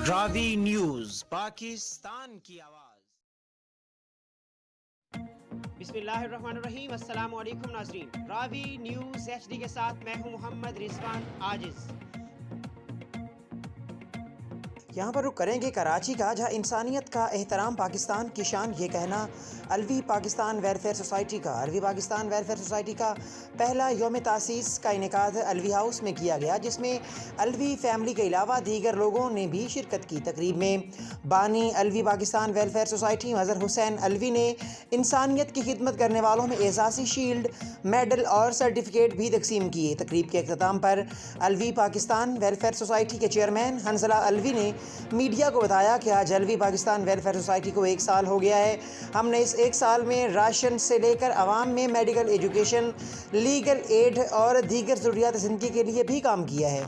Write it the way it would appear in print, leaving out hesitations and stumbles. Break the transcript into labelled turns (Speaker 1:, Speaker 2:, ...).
Speaker 1: راوی news Pakistan کی آواز۔
Speaker 2: بسم اللہ الرحمن الرحیم۔ السلام علیکم ناظرین، راوی نیوز HD کے ساتھ میں ہوں محمد رضوان عاجز۔ یہاں پر رک کریں گے کراچی کا، جہاں انسانیت کا احترام پاکستان کی شان، یہ کہنا الوی پاکستان ویلفیئر سوسائٹی کا۔ الوی پاکستان ویلفیئر سوسائٹی کا پہلا یوم تاسیس کا انعقاد الوی ہاؤس میں کیا گیا، جس میں الوی فیملی کے علاوہ دیگر لوگوں نے بھی شرکت کی۔ تقریب میں بانی الوی پاکستان ویلفیئر سوسائٹی مظہر حسین الوی نے انسانیت کی خدمت کرنے والوں میں اعزازی شیلڈ، میڈل اور سرٹیفکیٹ بھی تقسیم کیے۔ تقریب کے اختتام پر الوی پاکستان ویلفیئر سوسائٹی کے چیئرمین حنظلہ الوی نے میڈیا کو بتایا کہ آج الوی پاکستان ویلفیئر سوسائٹی کو 1 سال ہو گیا ہے۔ ہم نے اس 1 سال میں راشن سے لے کر عوام میں میڈیکل ایجوکیشن، لیگل ایڈ اور دیگر ضروریات زندگی کے لیے بھی کام کیا ہے۔